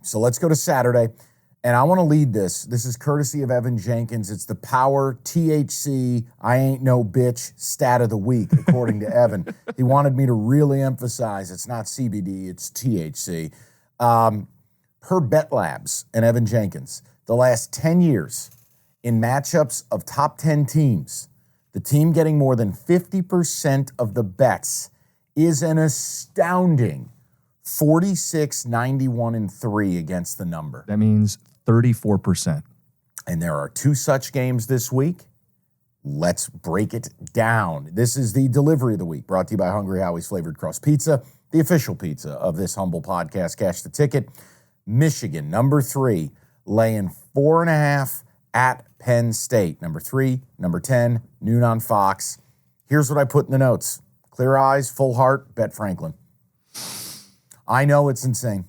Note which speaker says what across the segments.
Speaker 1: So let's go to Saturday. And I want to lead this. This is courtesy of Evan Jenkins. It's the Power THC I ain't no bitch stat of the week, according to Evan. He wanted me to really emphasize it's not CBD, it's THC. Per Bet Labs and Evan Jenkins, the last 10 years in matchups of top 10 teams, the team getting more than 50% of the bets is an astounding 46, 91, and 3 against the number.
Speaker 2: That means 34%.
Speaker 1: And there are 2 such games this week. Let's break it down. This is the delivery of the week, brought to you by Hungry Howie's Flavored Crust Pizza, the official pizza of this humble podcast. Cash the ticket. Michigan, number 3, laying 4.5 at Penn State. Number 3, number 10, noon on Fox. Here's what I put in the notes. Clear eyes, full heart, bet Franklin. I know it's insane.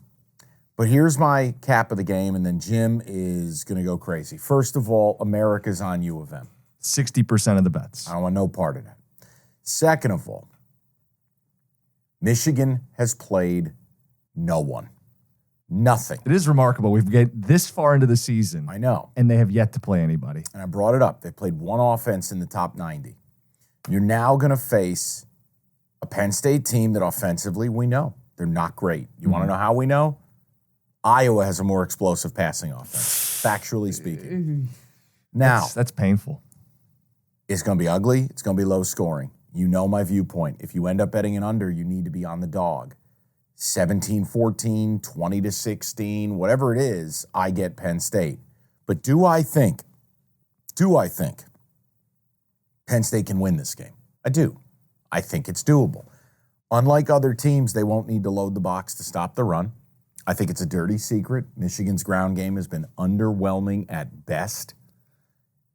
Speaker 1: But here's my cap of the game, and then Jim is going to go crazy. First of all, America's on U of M.
Speaker 2: 60% of the bets.
Speaker 1: I don't want no part of that. Second of all, Michigan has played no one. Nothing.
Speaker 2: It is remarkable. We've get this far into the season.
Speaker 1: I know.
Speaker 2: And they have yet to play anybody.
Speaker 1: And I brought it up. They played one offense in the top 90. You're now going to face a Penn State team that offensively we know. They're not great. You want to know how we know? Iowa has a more explosive passing offense, factually speaking. Now,
Speaker 2: that's painful.
Speaker 1: It's going to be ugly. It's going to be low scoring. You know my viewpoint. If you end up betting an under, you need to be on the dog. 17-14, 20-16, whatever it is, I get Penn State. But do I think Penn State can win this game? I do. I think it's doable. Unlike other teams, they won't need to load the box to stop the run. I think it's a dirty secret. Michigan's ground game has been underwhelming at best.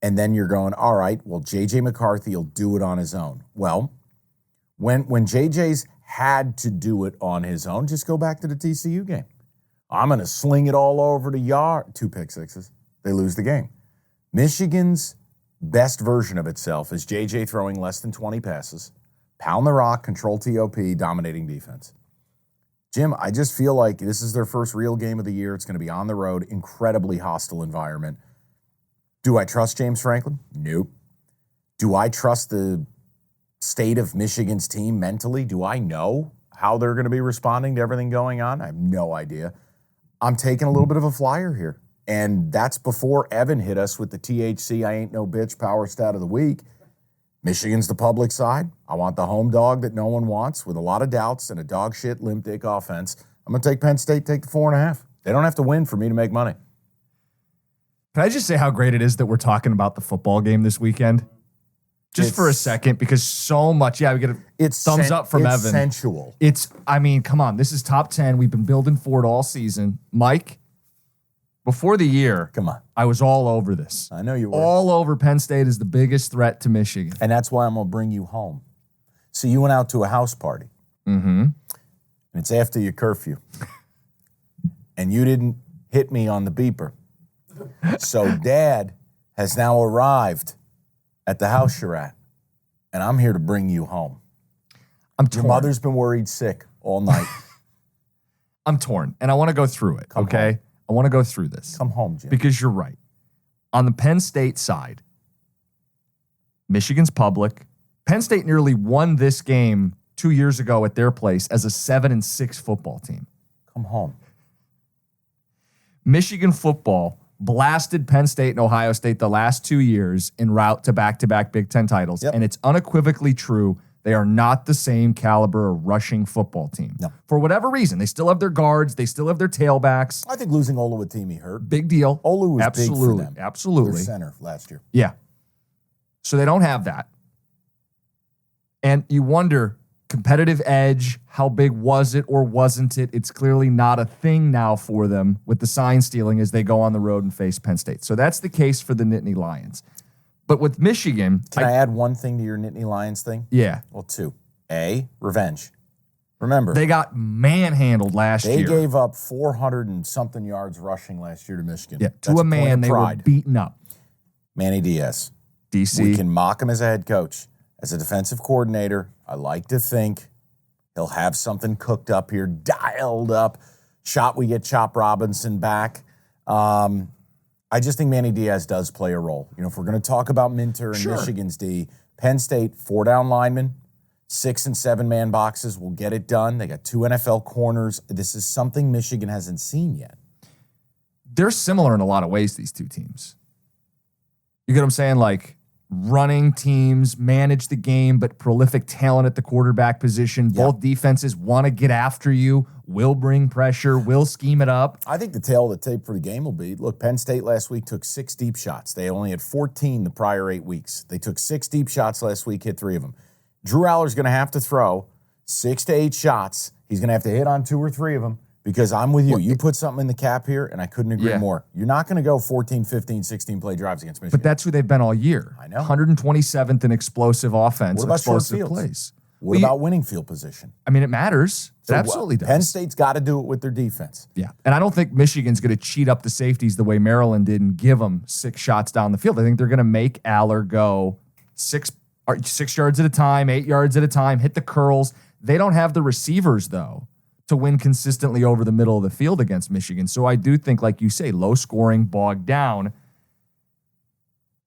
Speaker 1: And then you're going, all right, well, J.J. McCarthy will do it on his own. Well, when J.J.'s had to do it on his own, just go back to the TCU game. I'm going to sling it all over the yard. 2 pick sixes. They lose the game. Michigan's best version of itself is J.J. throwing less than 20 passes, pound the rock, control TOP, dominating defense. Jim, I just feel like this is their first real game of the year. It's going to be on the road, incredibly hostile environment. Do I trust James Franklin? Nope. Do I trust the state of Michigan's team mentally? Do I know how they're going to be responding to everything going on? I have no idea. I'm taking a little bit of a flyer here. And that's before Evan hit us with the THC I ain't no bitch power stat of the week. Michigan's the public side. I want the home dog that no one wants with a lot of doubts and a dog shit limp dick offense. I'm going to take Penn State, take the 4.5. They don't have to win for me to make money.
Speaker 2: Can I just say how great it is that we're talking about the football game this weekend? Just for a second, because so much, we get a thumbs up from Evan.
Speaker 1: It's sensual.
Speaker 2: Come on, this is top 10. We've been building for it all season. Mike, before the year,
Speaker 1: come on,
Speaker 2: I was all over this.
Speaker 1: I know you were.
Speaker 2: All over Penn State is the biggest threat to Michigan.
Speaker 1: And that's why I'm going to bring you home. So you went out to a house party.
Speaker 2: Mm-hmm.
Speaker 1: And it's after your curfew. And you didn't hit me on the beeper. So Dad has now arrived at the house you're at. And I'm here to bring you home. Your mother's been worried sick all night.
Speaker 2: I'm torn. And I want to go through it, okay? Home. I want to go through this.
Speaker 1: Come home, Jim.
Speaker 2: Because you're right. On the Penn State side, Michigan's public. Penn State nearly won this game 2 years ago at their place as a 7-6 football team.
Speaker 1: Come home.
Speaker 2: Michigan football blasted Penn State and Ohio State the last 2 years en route to back-to-back Big Ten titles. Yep. And it's unequivocally true. They are not the same caliber of rushing football team.
Speaker 1: No.
Speaker 2: For whatever reason. They still have their guards. They still have their tailbacks.
Speaker 1: I think losing Oluwatimi hurt.
Speaker 2: Big deal.
Speaker 1: Olu was big for them.
Speaker 2: Absolutely.
Speaker 1: Their center last year.
Speaker 2: Yeah. So they don't have that. And you wonder, competitive edge, how big was it or wasn't it? It's clearly not a thing now for them with the sign stealing as they go on the road and face Penn State. So that's the case for the Nittany Lions. But with Michigan...
Speaker 1: Can I add one thing to your Nittany Lions thing?
Speaker 2: Yeah.
Speaker 1: Well, 2. A, revenge. Remember.
Speaker 2: They got manhandled last year.
Speaker 1: They gave up 400 and something yards rushing last year to Michigan.
Speaker 2: Yeah, to a man, they were beaten up.
Speaker 1: Manny Diaz.
Speaker 2: DC.
Speaker 1: We can mock him as a head coach. As a defensive coordinator, I like to think he'll have something cooked up here, dialed up. we get Chop Robinson back. I just think Manny Diaz does play a role. You know, if we're going to talk about Minter and Michigan's D, Penn State, 4-down linemen, 6- and 7-man boxes will get it done. They got 2 NFL corners. This is something Michigan hasn't seen yet.
Speaker 2: They're similar in a lot of ways, these two teams. You get what I'm saying? Like, running teams manage the game, but prolific talent at the quarterback position.
Speaker 1: Yep.
Speaker 2: Both defenses want to get after you, will bring pressure, will scheme it up.
Speaker 1: I think the tail of the tape for the game will be, look, Penn State last week took 6 deep shots. They only had 14 the prior 8 weeks. They took 6 deep shots last week, hit 3 of them. Drew Aller's going to have to throw 6 to 8 shots. He's going to have to hit on 2 or 3 of them. Because I'm with you. You put something in the cap here, and I couldn't agree more. You're not going to go 14, 15, 16-play drives against Michigan.
Speaker 2: But that's who they've been all year.
Speaker 1: I know.
Speaker 2: 127th in explosive offense,
Speaker 1: what about
Speaker 2: explosive
Speaker 1: short fields?
Speaker 2: plays.
Speaker 1: What about winning field position?
Speaker 2: I mean, it matters. It absolutely does.
Speaker 1: Penn State's got to do it with their defense.
Speaker 2: Yeah, and I don't think Michigan's going to cheat up the safeties the way Maryland did and give them 6 shots down the field. I think they're going to make Aller go 6 yards at a time, 8 yards at a time, hit the curls. They don't have the receivers, though, to win consistently over the middle of the field against Michigan. So I do think, like you say, low scoring, bogged down.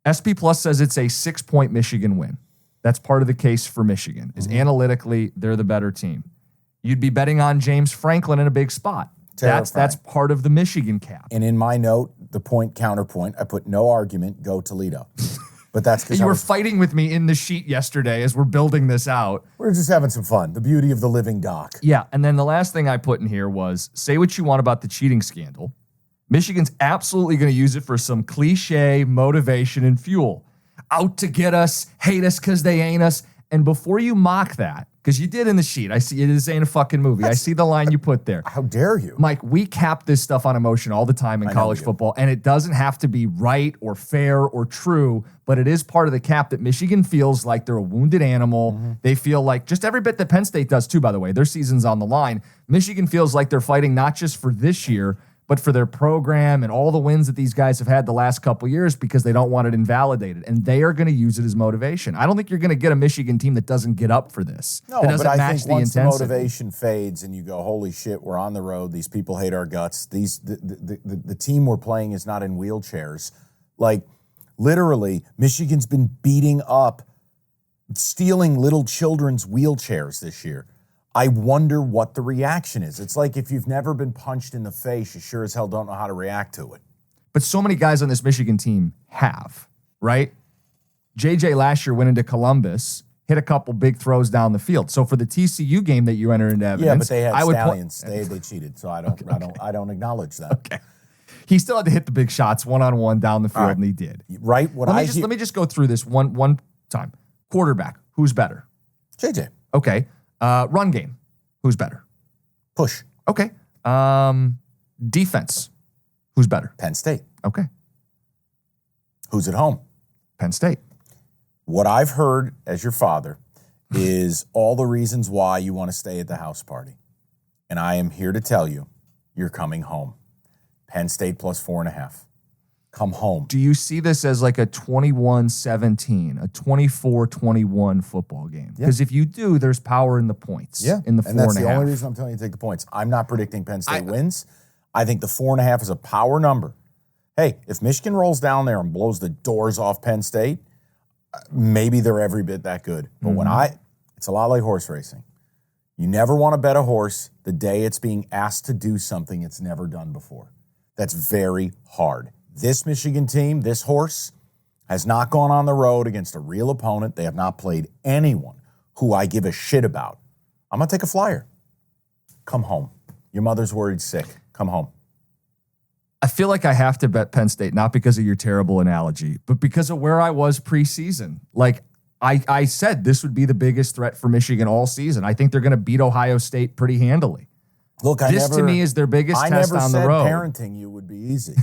Speaker 2: SP Plus says it's a 6-point Michigan win. That's part of the case for Michigan, is analytically, they're the better team. You'd be betting on James Franklin in a big spot. That's part of the Michigan cap.
Speaker 1: And in my note, the point counterpoint, I put no argument, go Toledo. But that's because
Speaker 2: you were fighting with me in the sheet yesterday as we're building this out.
Speaker 1: We're just having some fun. The beauty of the living doc.
Speaker 2: Yeah, and then the last thing I put in here was, say what you want about the cheating scandal. Michigan's absolutely going to use it for some cliche motivation and fuel. Out to get us, hate us because they ain't us. And before you mock that, because you did in the sheet, I see this ain't a fucking movie. I see the line you put there.
Speaker 1: How dare you?
Speaker 2: Mike, we cap this stuff on emotion all the time in college football, and it doesn't have to be right or fair or true, but it is part of the cap that Michigan feels like they're a wounded animal. They feel like, just every bit that Penn State does too, by the way, their season's on the line. Michigan feels like they're fighting not just for this year, but for their program and all the wins that these guys have had the last couple years because they don't want it invalidated. And they are going to use it as motivation. I don't think you're going to get a Michigan team that doesn't get up for this.
Speaker 1: No,
Speaker 2: that doesn't
Speaker 1: but I
Speaker 2: match
Speaker 1: think
Speaker 2: the
Speaker 1: once
Speaker 2: intensity.
Speaker 1: the motivation fades and you go, holy shit, we're on the road. These people hate our guts. The team we're playing is not in wheelchairs. Like, literally, Michigan's been beating up, stealing little children's wheelchairs this year. I wonder what the reaction is. It's like if you've never been punched in the face, you sure as hell don't know how to react to it.
Speaker 2: But so many guys on this Michigan team have, right? JJ last year went into Columbus, hit a couple big throws down the field. So for the TCU game that you entered into evidence,
Speaker 1: yeah, but they had Stallions. They cheated, so I don't acknowledge that.
Speaker 2: Okay. He still had to hit the big shots one-on-one down the field, and he did.
Speaker 1: Right?
Speaker 2: Let me just go through this one time. Quarterback, who's better?
Speaker 1: JJ.
Speaker 2: Okay. Run game, who's better?
Speaker 1: Push.
Speaker 2: Okay. Defense, who's better?
Speaker 1: Penn State.
Speaker 2: Okay.
Speaker 1: Who's at home?
Speaker 2: Penn State.
Speaker 1: What I've heard as your father is all the reasons why you want to stay at the house party. And I am here to tell you, you're coming home. Penn State plus 4.5. Come home.
Speaker 2: Do you see this as like a 21-17, a 24-21 football game? Because if you do, there's power in the points.
Speaker 1: Yeah.
Speaker 2: In the 4.5.
Speaker 1: And that's the only reason I'm telling you to take the points. I'm not predicting Penn State wins. I think the 4.5 is a power number. Hey, if Michigan rolls down there and blows the doors off Penn State, maybe they're every bit that good. But it's a lot like horse racing. You never want to bet a horse the day it's being asked to do something it's never done before. That's very hard. This Michigan team, this horse, has not gone on the road against a real opponent. They have not played anyone who I give a shit about. I'm going to take a flyer. Come home. Your mother's worried sick. Come home.
Speaker 2: I feel like I have to bet Penn State, not because of your terrible analogy, but because of where I was preseason. Like, I said this would be the biggest threat for Michigan all season. I think they're going to beat Ohio State pretty handily.
Speaker 1: Look,
Speaker 2: to me is their biggest test on the road.
Speaker 1: I never said parenting you would be easy.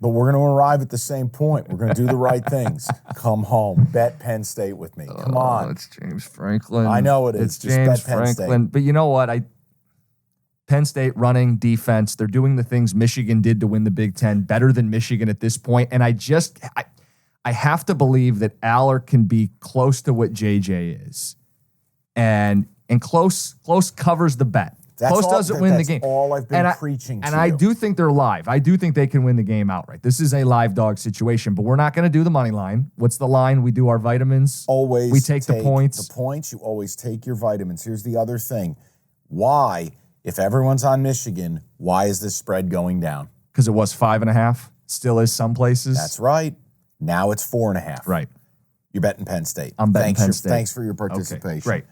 Speaker 1: But we're going to arrive at the same point. We're going to do the right things. Come home. Bet Penn State with me. Come on.
Speaker 2: It's James Franklin.
Speaker 1: I know it is.
Speaker 2: It's
Speaker 1: Just
Speaker 2: James
Speaker 1: bet Penn
Speaker 2: Franklin.
Speaker 1: State.
Speaker 2: But you know what? Penn State running defense. They're doing the things Michigan did to win the Big Ten better than Michigan at this point. And I have to believe that Aller can be close to what JJ is. And close covers the bet. Close doesn't win the game.
Speaker 1: That's all I've been
Speaker 2: And
Speaker 1: preaching to
Speaker 2: And I
Speaker 1: you.
Speaker 2: do think they're live. I do think they can win the game outright. This is a live dog situation, but we're not going to do the money line. What's the line? We do our vitamins.
Speaker 1: Always
Speaker 2: we take the points.
Speaker 1: The points, you always take your vitamins. Here's the other thing. Why, if everyone's on Michigan, why is this spread going down?
Speaker 2: Because it was 5.5. Still is some places.
Speaker 1: That's right. Now it's 4.5.
Speaker 2: Right.
Speaker 1: You're betting Penn State.
Speaker 2: I'm betting Penn State.
Speaker 1: Thanks for your participation.
Speaker 2: Okay, great.